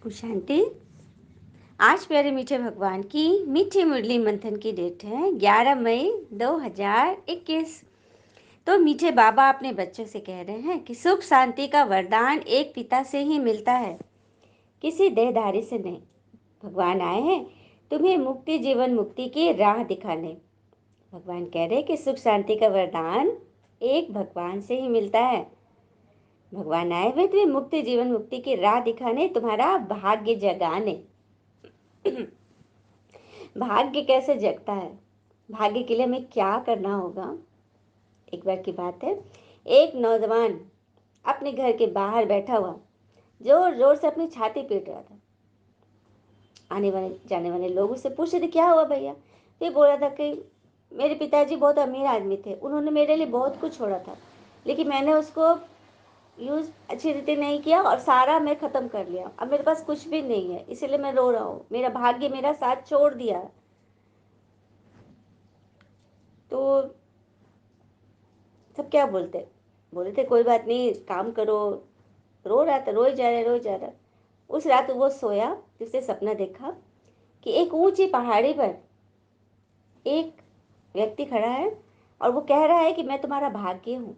शांति। आज प्यारे मीठे भगवान की मीठी मुरली मंथन की डेट है 11 मई 2021। तो मीठे बाबा अपने बच्चों से कह रहे हैं कि सुख शांति का वरदान एक पिता से ही मिलता है, किसी देहधारी से नहीं। भगवान आए हैं तुम्हें मुक्ति जीवन मुक्ति की राह दिखाने। भगवान कह रहे हैं कि सुख शांति का वरदान एक भगवान से ही मिलता है। भगवान आए हुए तुम्हें मुक्ति जीवन मुक्ति की राह दिखाने, तुम्हारा भाग्य जगाने। भाग्य कैसे जगता है, भाग्य के लिए हमें क्या करना होगा। एक बार की बात है, एक नौजवान अपने घर के बाहर बैठा हुआ जोर जोर से अपनी छाती पीट रहा था। आने वाले जाने वाले लोग उससे पूछ रहे थे क्या हुआ भैया। ये बोल रहा था कि मेरे पिताजी बहुत अमीर आदमी थे, उन्होंने मेरे लिए बहुत कुछ छोड़ा था, लेकिन मैंने उसको यूज अच्छी रीति नहीं किया और सारा मैं खत्म कर लिया। अब मेरे पास कुछ भी नहीं है, इसीलिए मैं रो रहा हूँ। मेरा भाग्य मेरा साथ छोड़ दिया। तो सब क्या बोलते, बोले थे कोई बात नहीं, काम करो। रो रहा था, रोई जा रहा रोई जा रहा। उस रात वो सोया तो उसे सपना देखा कि एक ऊंची पहाड़ी पर एक व्यक्ति खड़ा है और वो कह रहा है कि मैं तुम्हारा भाग्य हूँ,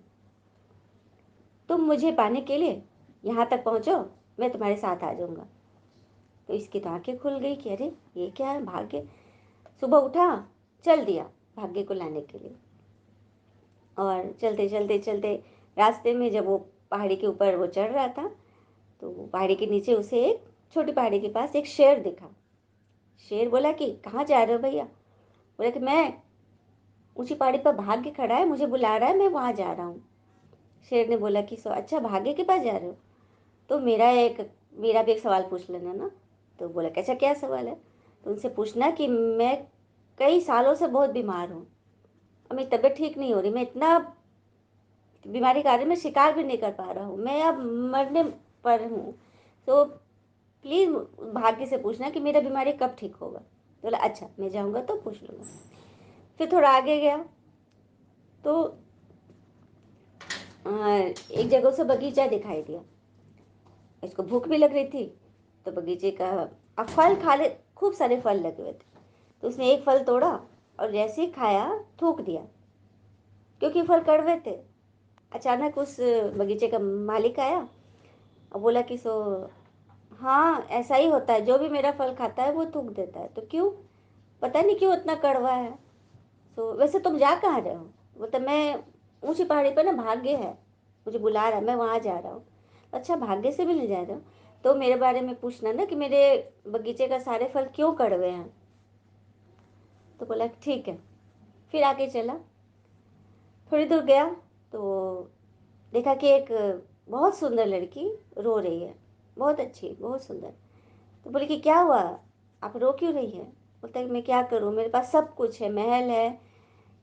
तुम मुझे पाने के लिए यहाँ तक पहुँचो, मैं तुम्हारे साथ आ जाऊँगा। तो इसकी तो आंखें खुल गई कि अरे ये क्या है, भाग्य। सुबह उठा, चल दिया भाग्य को लाने के लिए। और चलते चलते चलते रास्ते में जब वो पहाड़ी के ऊपर वो चढ़ रहा था, तो पहाड़ी के नीचे उसे एक छोटी पहाड़ी के पास एक शेर दिखा। शेर बोला कि कहाँ जा रहे हो भैया। बोला कि मैं ऊंची पहाड़ी पर भाग्य खड़ा है, मुझे बुला रहा है, मैं वहाँ जा रहा हूँ। शेर ने बोला कि सो अच्छा भाग्य के पास जा रहे हो, तो मेरा भी एक सवाल पूछ लेना ना। तो बोला कैसा क्या सवाल है। तो उनसे पूछना कि मैं कई सालों से बहुत बीमार हूँ और मेरी तबीयत ठीक नहीं हो रही, मैं इतना बीमारी का मैं शिकार भी नहीं कर पा रहा हूँ, मैं अब मरने पर हूँ। तो प्लीज़ भाग्य से पूछना कि मेरा बीमारी कब ठीक होगा। तो बोला अच्छा मैं जाऊँगा तो पूछ लूँगा। फिर थोड़ा आगे गया तो एक जगह से बगीचा दिखाई दिया। इसको भूख भी लग रही थी, तो बगीचे का अब फल खा ले, खूब सारे फल लगे हुए थे। तो उसने एक फल तोड़ा और जैसे ही खाया थूक दिया, क्योंकि फल कड़वे थे। अचानक उस बगीचे का मालिक आया और बोला कि सो हाँ ऐसा ही होता है, जो भी मेरा फल खाता है वो थूक देता है। तो क्यों, पता नहीं क्यों इतना कड़वा है। तो वैसे तुम जा कहाँ रहे हो। बोलते मैं ऊंची पहाड़ी पर ना भाग्य है, मुझे बुला रहा है, मैं वहाँ जा रहा हूँ। अच्छा भाग्य से भी नहीं जा रहे हो, तो मेरे बारे में पूछना ना कि मेरे बगीचे का सारे फल क्यों कड़वे हैं। तो बोला ठीक है। फिर आगे चला, थोड़ी दूर गया तो देखा कि एक बहुत सुंदर लड़की रो रही है, बहुत अच्छी बहुत सुंदर। तो बोले कि क्या हुआ, आप रो क्यों रही है। बोलता है कि मैं क्या करूँ, मेरे पास सब कुछ है, महल है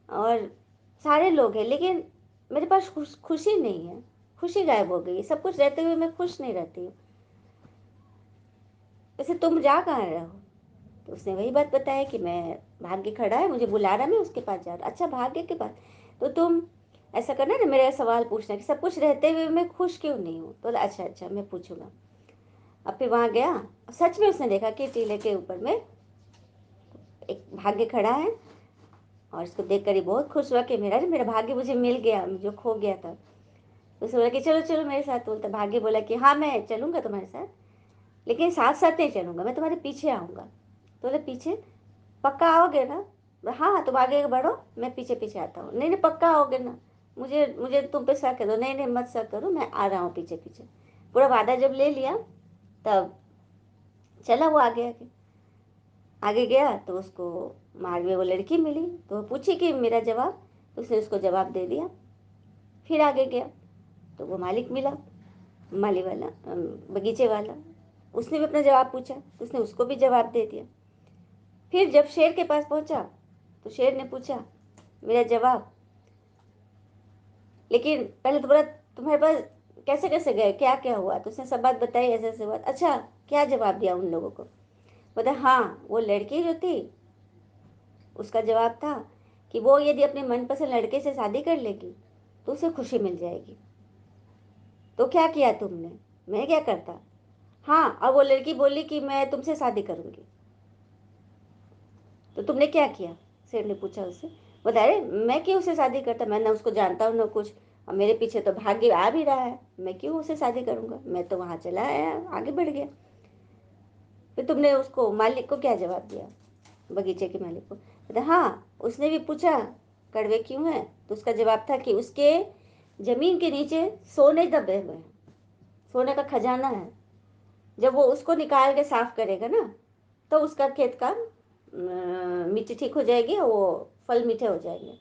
और सारे लोग हैं, लेकिन मेरे पास खुशी नहीं है, खुशी गायब हो गई है, सब कुछ रहते हुए मैं खुश नहीं रहती हूँ। वैसे तुम जा कहाँ रहे हो। तो उसने वही बात बताया कि मैं भाग्य खड़ा है, मुझे बुला रहा, मैं उसके पास जा रहा। अच्छा भाग्य के पास, तो तुम ऐसा करना ना, मेरा सवाल पूछना कि सब कुछ रहते हुए मैं खुश क्यों नहीं हूँ। तो अच्छा अच्छा मैं पूछूंगा। अब फिर वहाँ गया, सच में उसने देखा कि टीले के ऊपर में एक भाग्य खड़ा है और इसको देखकर ही बहुत खुश हुआ कि मेरा मेरा भाग्य मुझे मिल गया जो खो गया था। तो उसने बोला कि चलो चलो मेरे साथ। बोलता भाग्य बोला कि हाँ मैं चलूँगा तुम्हारे साथ, लेकिन साथ साथ नहीं चलूँगा, मैं तुम्हारे पीछे आऊँगा। तो बोले पीछे, पक्का आओगे ना। हाँ हाँ तुम आगे बढ़ो, मैं पीछे पीछे आता हूँ। नहीं नहीं पक्का आओगे ना, मुझे मुझे तुम पे शक है। तो नहीं नहीं मत शक करो, मैं आ रहा हूँ पीछे पीछे। पूरा वादा जब ले लिया तब चला वो आगे आगे। आगे गया तो उसको मार्ग में वो लड़की मिली, तो वो पूछी कि मेरा जवाब, तो उसने उसको जवाब दे दिया। फिर आगे गया तो वो मालिक मिला, माली वाला बगीचे वाला। उसने भी अपना जवाब पूछा तो उसने उसको भी जवाब दे दिया। फिर जब शेर के पास पहुंचा तो शेर ने पूछा मेरा जवाब, लेकिन पहले तो बोला तुम्हारे पास कैसे कैसे गए, क्या क्या हुआ। तो उसने सब बात बताई, ऐसे ऐसे बात। अच्छा क्या जवाब दिया उन लोगों को। बोला हाँ वो लड़की जो थी उसका जवाब था कि वो यदि अपने मनपसंद लड़के से शादी कर लेगी तो उसे खुशी मिल जाएगी। तो क्या किया तुमने, मैं क्या करता। हाँ, और वो लड़की बोली कि मैं तुमसे शादी करूंगी। तो तुमने क्या किया? शेर ने पूछा उससे। बोला, अरे मैं क्यों उससे शादी करता, मैं ना उसको जानता हूँ ना कुछ, और मेरे पीछे तो भाग्य आ भी रहा है, मैं क्यों उससे शादी करूंगा, मैं तो वहां चला आया, आगे बढ़ गया। फिर तुमने उसको मालिक को क्या जवाब दिया, बगीचे के मालिक को? बोला, हाँ, उसने भी पूछा कड़वे क्यों हैं, तो उसका जवाब था कि उसके जमीन के नीचे सोने दबे हुए हैं, सोने का खजाना है, जब वो उसको निकाल के साफ करेगा ना, तो उसका खेत का मिट्टी ठीक हो जाएगी और वो फल मीठे हो जाएंगे।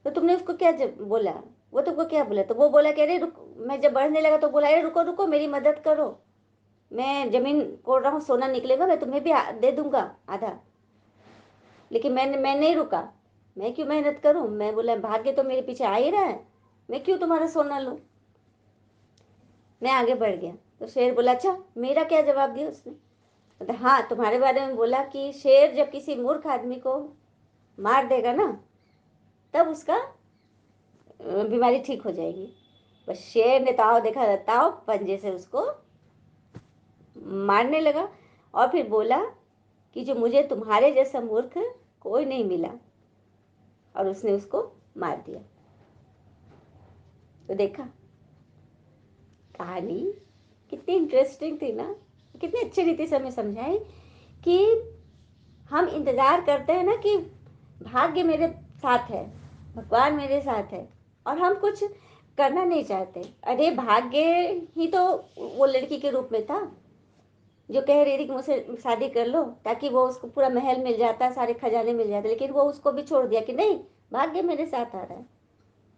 तो तुमने उसको क्या जब बोला, वो तुमको क्या बोला? तो वो बोला कि अरे रुक, मैं जब बढ़ने लगा तो बोला, अरे रुको रुको, मेरी मदद करो, मैं जमीन कोड़ रहा हूँ, सोना निकलेगा, मैं तुम्हें भी दे दूंगा आधा। लेकिन मैं नहीं रुका, मैं क्यों मेहनत करूं, मैं बोला भाग्य तो मेरे पीछे आ ही रहा है, मैं क्यों तुम्हारा सोना लूं, मैं आगे बढ़ गया। तो शेर बोला, अच्छा मेरा क्या जवाब दिया उसने? तो हाँ, तुम्हारे बारे में बोला कि शेर जब किसी मूर्ख आदमी को मार देगा ना, तब उसका बीमारी ठीक हो जाएगी। बस शेर ने ताव देखा, ताव पंजे से उसको मारने लगा, और फिर बोला कि जो मुझे तुम्हारे जैसा मूर्ख कोई नहीं मिला, और उसने उसको मार दिया। तो देखा कहानी कितनी इंटरेस्टिंग थी ना, कितनी अच्छी रीति से हमें समझाई कि हम इंतजार करते हैं ना कि भाग्य मेरे साथ है, भगवान मेरे साथ है, और हम कुछ करना नहीं चाहते। अरे भाग्य ही तो वो लड़की के रूप में था जो कह रही थी कि मुझसे शादी कर लो, ताकि वो उसको पूरा महल मिल जाता, सारे खजाने मिल जाते, लेकिन वो उसको भी छोड़ दिया कि नहीं, भाग्य मेरे साथ आ रहा है।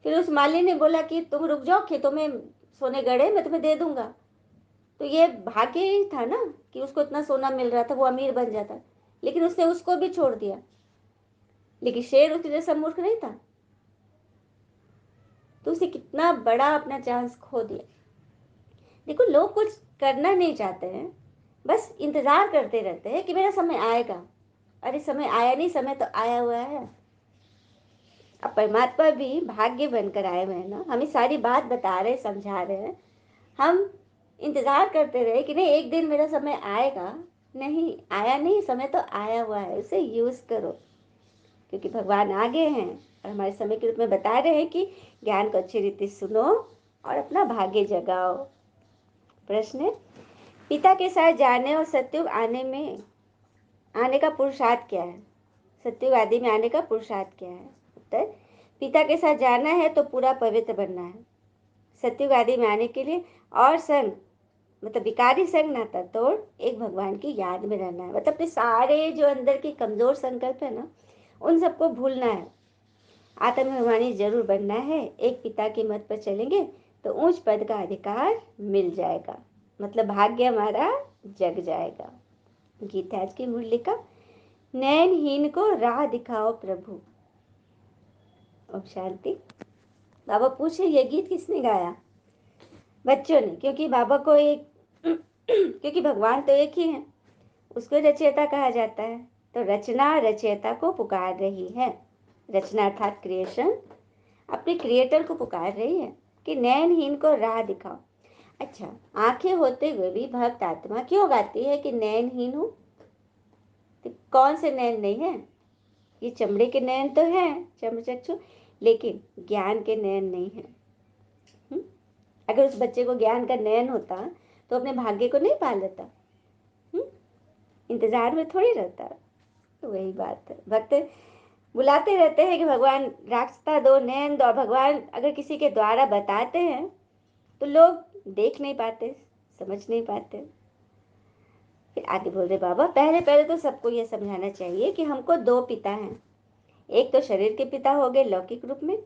फिर उस माली ने बोला कि तुम रुक जाओ, खेतों में सोने गड़े, मैं तुम्हें दे दूंगा। तो ये भाग्य ही था ना कि उसको इतना सोना मिल रहा था, वो अमीर बन जाता, लेकिन उसने उसको भी छोड़ दिया। लेकिन शेर उसके जैसा मूर्ख नहीं था, तो उसने कितना बड़ा अपना चांस खो दिया। देखो, लोग कुछ करना नहीं चाहते हैं, बस इंतजार करते रहते हैं कि मेरा समय आएगा। अरे समय आया नहीं, समय तो आया हुआ है। अब परमात्मा भी भाग्य बनकर आए हुए हैं ना, हमें सारी बात बता रहे, समझा रहे हैं। हम इंतजार करते रहे कि नहीं एक दिन मेरा समय आएगा, नहीं आया, नहीं, समय तो आया हुआ है, उसे यूज करो, क्योंकि भगवान आगे हैं और हमारे समय के रूप में बता रहे हैं कि ज्ञान को अच्छी रीति सुनो और अपना भाग्य जगाओ। प्रश्न है, पिता के साथ जाने और सत्युग आने का पुरुषार्थ क्या है? सत्युग आदि में आने का पुरुषार्थ क्या है? उत्तर, पिता के साथ जाना है तो पूरा पवित्र बनना है, सत्युग आदि में आने के लिए, और संग मतलब विकारी संग नाता तोड़ एक भगवान की याद में रहना है, मतलब अपने सारे जो अंदर के कमजोर संकल्प है ना, उन सबको भूलना है, आत्माभिमानी जरूर बनना है। एक पिता के मत पर चलेंगे तो ऊंच पद का अधिकार मिल जाएगा, मतलब भाग्य हमारा जग जाएगा। गीता आज की मुरली का, नयनहीन को राह दिखाओ प्रभु। ओम शांति। बाबा पूछे ये गीत किसने गाया? बच्चों ने, क्योंकि बाबा को एक क्योंकि भगवान तो एक ही है, उसको रचयिता कहा जाता है। तो रचना रचयिता को पुकार रही है, रचना अर्थात क्रिएशन अपने क्रिएटर को पुकार रही है कि नयनहीन को राह दिखाओ। अच्छा, आंखें होते हुए भी भक्त आत्मा क्यों गाती है कि नयनहीन हूँ? तो कौन से नयन नहीं है? ये चमड़े के नयन तो हैं, चमचक्षु, लेकिन ज्ञान के नयन नहीं है। अगर उस बच्चे को ज्ञान का नयन होता तो अपने भाग्य को नहीं पा लेता, इंतजार में थोड़ी रहता। तो वही बात है, भक्त बुलाते रहते हैं कि भगवान रास्ता दो, नयन दो, और भगवान अगर किसी के द्वारा बताते हैं तो लोग देख नहीं पाते, समझ नहीं पाते। फिर आगे बोल रहे बाबा, पहले पहले तो सबको ये समझाना चाहिए कि हमको दो पिता हैं, एक तो शरीर के पिता हो गए लौकिक रूप में,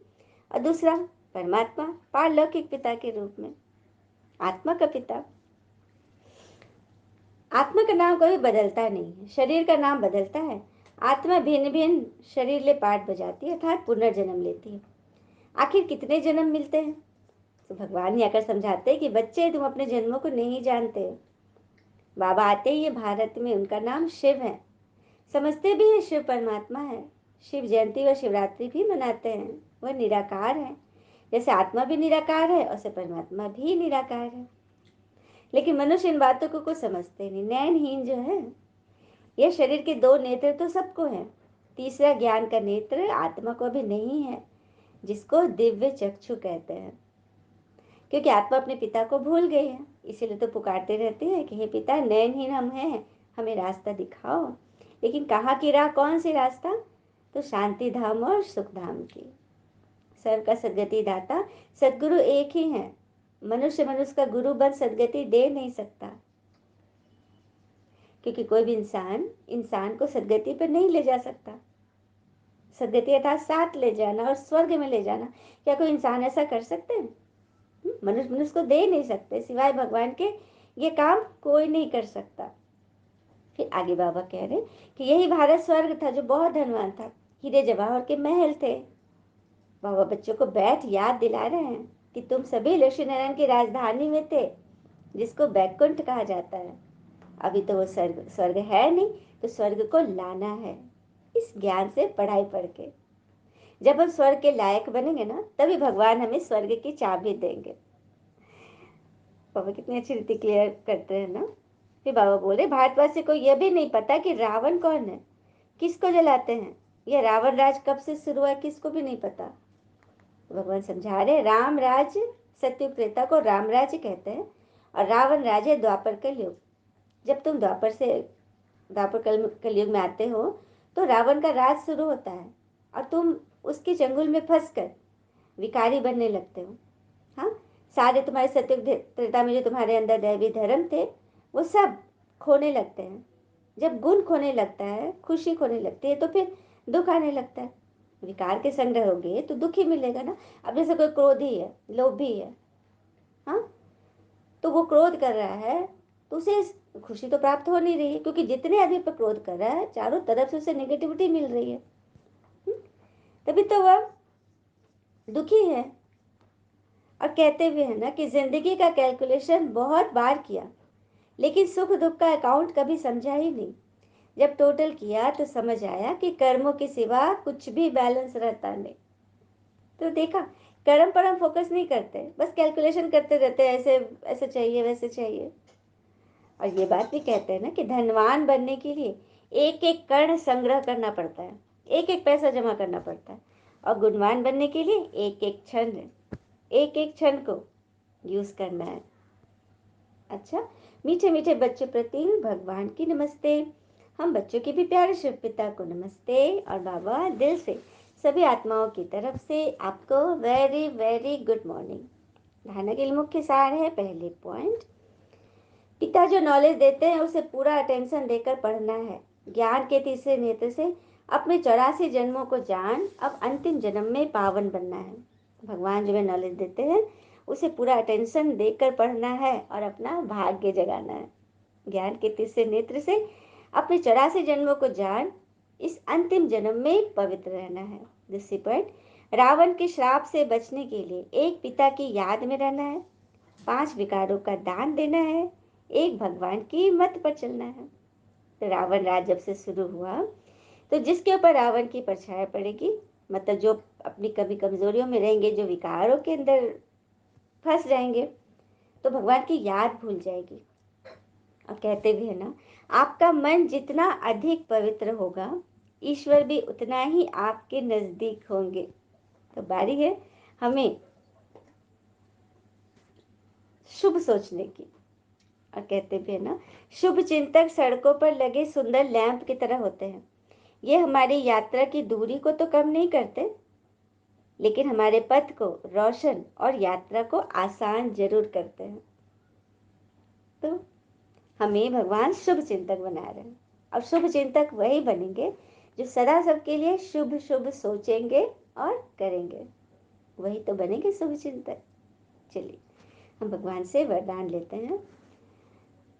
और दूसरा परमात्मा पारलौकिक पिता के रूप में, आत्मा का पिता। आत्मा का नाम कभी बदलता नहीं है, शरीर का नाम बदलता है। आत्मा भिन्न भिन्न शरीर ले पाठ बजाती है, अर्थात पुनर्जन्म लेती है। आखिर कितने जन्म मिलते हैं? तो भगवान ये आकर समझाते हैं कि बच्चे तुम अपने जन्मों को नहीं जानते। बाबा आते ही ये भारत में, उनका नाम शिव है, समझते भी है शिव परमात्मा है। शिव जयंती व शिवरात्रि भी मनाते हैं, वह निराकार है, जैसे आत्मा भी निराकार है और से परमात्मा भी निराकार है। लेकिन मनुष्य इन बातों को कुछ समझते नहीं। नयनहीन जो है, यह शरीर के दो नेत्र तो सबको है, तीसरा ज्ञान का नेत्र आत्मा को भी नहीं है, जिसको दिव्य चक्षु कहते हैं। क्योंकि आत्मा अपने पिता को भूल गई है, इसीलिए तो पुकारते रहते हैं कि हे पिता, नयनहीन हम हैं, हमें रास्ता दिखाओ। लेकिन कहाँ की राह, कौन सी रास्ता? तो शांति धाम और सुख धाम की। सर्व का सदगति दाता सदगुरु एक ही है। मनुष्य मनुष्य का गुरु बन सदगति दे नहीं सकता, क्योंकि कोई भी इंसान इंसान को सदगति पर नहीं ले जा सकता। सदगति अर्थात साथ ले जाना और स्वर्ग में ले जाना। क्या कोई इंसान ऐसा कर सकते हैं? मनुष्य मनुष्य को दे नहीं सकते, सिवाय भगवान के ये काम कोई नहीं कर सकता। फिर आगे बाबा कह रहे कि यही भारत स्वर्ग था जो बहुत धनवान था, हीरे जवाहर के महल थे। बाबा बच्चों को बैठ याद दिला रहे हैं कि तुम सभी लक्ष्मी नारायण की राजधानी में थे, जिसको बैकुंठ कहा जाता है। अभी तो वो स्वर्ग स्वर्ग है नहीं, तो स्वर्ग को लाना है इस ज्ञान से, पढ़ाई पढ़ के। जब हम स्वर्ग के लायक बनेंगे ना, तभी भगवान हमें स्वर्ग की चाबी देंगे। बाबा कितनी अच्छी रीति क्लियर करते हैं ना। फिर बाबा बोले, भारतवासी को यह भी नहीं पता कि रावण कौन है, किसको जलाते हैं। यह रावण राज कब से शुरू हुआ, किसको भी नहीं पता। भगवान समझा रहे, राम राज सत्युग त्रेता को राम राज्य कहते हैं, और रावण राज है द्वापर कलयुग। जब तुम द्वापर कलयुग में आते हो, तो रावण का राज शुरू होता है, और तुम उसके चंगुल में फंसकर विकारी बनने लगते हो। हाँ, सारे तुम्हारे सत्युग त्रेता में जो तुम्हारे अंदर दैवी धर्म थे, वो सब खोने लगते हैं। जब गुण खोने लगता है, खुशी खोने लगती है, तो फिर दुख आने लगता है। विकार के संग रहोगे तो दुख ही मिलेगा ना। अब जैसे कोई क्रोधी है, लोभी है, हाँ, तो वो क्रोध कर रहा है, तो उसे खुशी तो प्राप्त हो नहीं रही है, क्योंकि जितने आदमी पर क्रोध कर रहा है, चारों तरफ से उसे नेगेटिविटी मिल रही है। तभी तो वह दुखी है। और कहते हुए है ना कि जिंदगी का कैलकुलेशन बहुत बार किया, लेकिन सुख दुख का अकाउंट कभी समझा ही नहीं। जब टोटल किया तो समझ आया कि कर्मों के सिवा कुछ भी बैलेंस रहता नहीं। तो देखा, कर्म पर हम फोकस नहीं करते, बस कैलकुलेशन करते रहते हैं, ऐसे ऐसे चाहिए, वैसे चाहिए। और ये बात भी कहते हैं ना कि धनवान बनने के लिए एक एक कण संग्रह करना पड़ता है, एक एक पैसा जमा करना पड़ता है। और गुणवान बनने के लिए एक एक क्षण को यूज करना है। अच्छा, मीठे मीठे बच्चों प्रति भगवान की नमस्ते। हम बच्चों के भी प्यारे शिव पिता को नमस्ते। और बाबा दिल से सभी आत्माओं की तरफ से आपको वेरी वेरी गुड मॉर्निंग। धारणा के लिए मुख्य सार है, पहले पॉइंट, पिता जो नॉलेज देते हैं उसे पूरा अटेंशन देकर पढ़ना है। ज्ञान के तीसरे नेत्र से अपने 84 जन्मों को जान, अब अंतिम जन्म में पावन बनना है। भगवान जो है नॉलेज देते हैं, उसे पूरा अटेंशन देकर पढ़ना है और अपना भाग्य जगाना है। ज्ञान के तीसरे नेत्र से अपने 84 जन्मों को जान, इस अंतिम जन्म में पवित्र रहना है। दूसरी पॉइंट, रावण के श्राप से बचने के लिए एक पिता की याद में रहना है, 5 विकारों का दान देना है, एक भगवान की मत पर चलना है। तो रावण राज जब से शुरू हुआ, तो जिसके ऊपर रावण की परछाई पड़ेगी, मतलब जो अपनी कभी कमजोरियों में रहेंगे, जो विकारों के अंदर फंस जाएंगे, तो भगवान की याद भूल जाएगी। और कहते भी है ना, आपका मन जितना अधिक पवित्र होगा, ईश्वर भी उतना ही आपके नजदीक होंगे। तो बारी है हमें शुभ सोचने की। और कहते भी है ना, शुभ चिंतक सड़कों पर लगे सुंदर लैंप की तरह होते हैं। ये हमारी यात्रा की दूरी को तो कम नहीं करते, लेकिन हमारे पथ को रोशन और यात्रा को आसान जरूर करते हैं। तो हमें भगवान शुभ चिंतक बना रहे हैं। और शुभ चिंतक वही बनेंगे जो सदा सबके लिए शुभ शुभ सोचेंगे और करेंगे, वही तो बनेंगे शुभ चिंतक। चलिए हम भगवान से वरदान लेते हैं।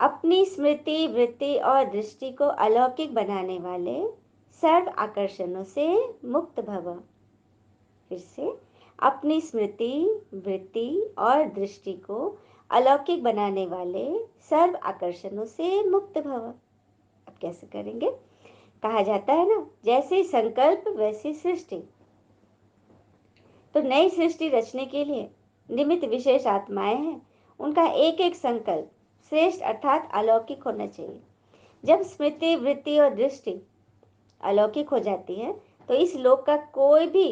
अपनी स्मृति, वृत्ति और दृष्टि को अलौकिक बनाने वाले सर्व आकर्षणों से मुक्त भव। फिर से, अपनी स्मृति, वृत्ति और दृष्टि को अलौकिक बनाने वाले सर्व आकर्षणों से मुक्त भव। अब कैसे करेंगे? कहा जाता है ना, जैसे संकल्प वैसी सृष्टि। तो नई सृष्टि रचने के लिए निमित्त विशेष आत्माएं हैं, उनका एक एक संकल्प श्रेष्ठ अर्थात अलौकिक होना चाहिए। जब स्मृति, वृत्ति और दृष्टि अलौकिक हो जाती है तो इस लोक का कोई भी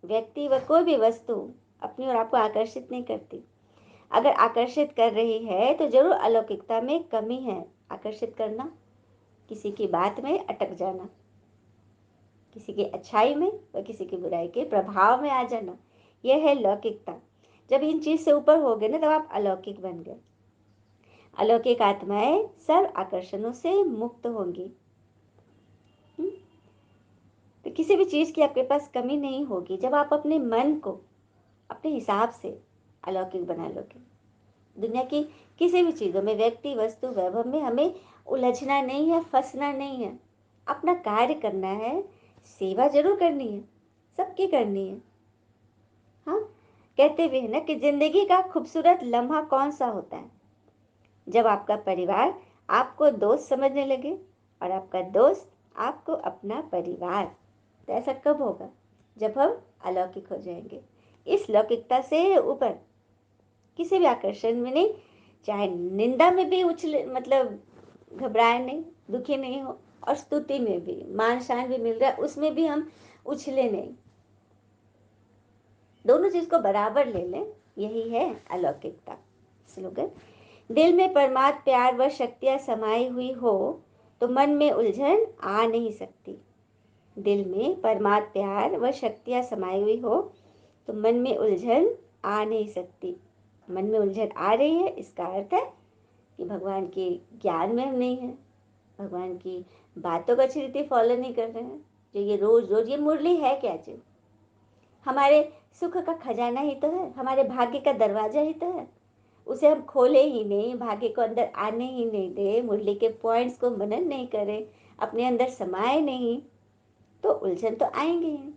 व्यक्ति व कोई भी वस्तु अपनी ओर आपको आकर्षित नहीं करती। अगर आकर्षित कर रही है तो जरूर अलौकिकता में कमी है। आकर्षित करना, किसी की बात में अटक जाना, किसी की अच्छाई में व किसी की बुराई के प्रभाव में आ जाना, यह है लौकिकता। जब इन चीज से ऊपर हो गए ना, तब आप अलौकिक बन गए। अलौकिक आत्माएं सर्व आकर्षणों से मुक्त होंगी। तो किसी भी चीज की आपके पास कमी नहीं होगी जब आप अपने मन को अपने हिसाब से अलौकिक बना लोगे। दुनिया की किसी भी चीजों में, व्यक्ति, वस्तु, वैभव में हमें उलझना नहीं है, फंसना नहीं है। अपना कार्य करना है, सेवा जरूर करनी है, सबकी करनी है। हाँ, कहते भी है ना कि जिंदगी का खूबसूरत लम्हा कौन सा होता है? जब आपका परिवार आपको दोस्त समझने लगे और आपका दोस्त आपको अपना परिवार। तो ऐसा कब होगा? जब हम अलौकिक हो जाएंगे। इस लौकिकता से ऊपर किसी भी आकर्षण में नहीं, चाहे निंदा में भी उछले, मतलब घबराए नहीं, दुखी नहीं हो, और स्तुति में भी, मान शान भी मिल रहा है उसमें भी हम उछले नहीं। दोनों चीज को बराबर ले लें, यही है अलौकिकता। स्लोगन: दिल में परमात्म प्यार व शक्तियां समाई हुई हो तो मन में उलझन आ नहीं सकती। दिल में परमात्म प्यार व शक्तियां समाई हुई हो तो मन में उलझन आ नहीं सकती। मन में उलझन आ रही है, इसका अर्थ है कि भगवान के ज्ञान में हम नहीं है, भगवान की बातों को अच्छी रीति फॉलो नहीं कर रहे हैं। जो ये रोज रोज, ये मुरली है क्या चीज? हमारे सुख का खजाना ही तो है, हमारे भाग्य का दरवाजा ही तो है। उसे हम खोले ही नहीं, भाग्य को अंदर आने ही नहीं दे, मुरली के पॉइंट्स को मनन नहीं करें, अपने अंदर समाये नहीं, तो उलझन तो आएंगे ही।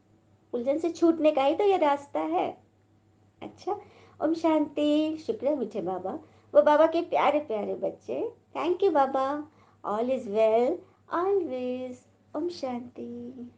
उलझन से छूटने का ही तो ये रास्ता है। अच्छा, ओम शांति। शुक्र है मीठे बाबा, वो बाबा के प्यारे प्यारे बच्चे। थैंक यू बाबा। All is well always. ओम शांति।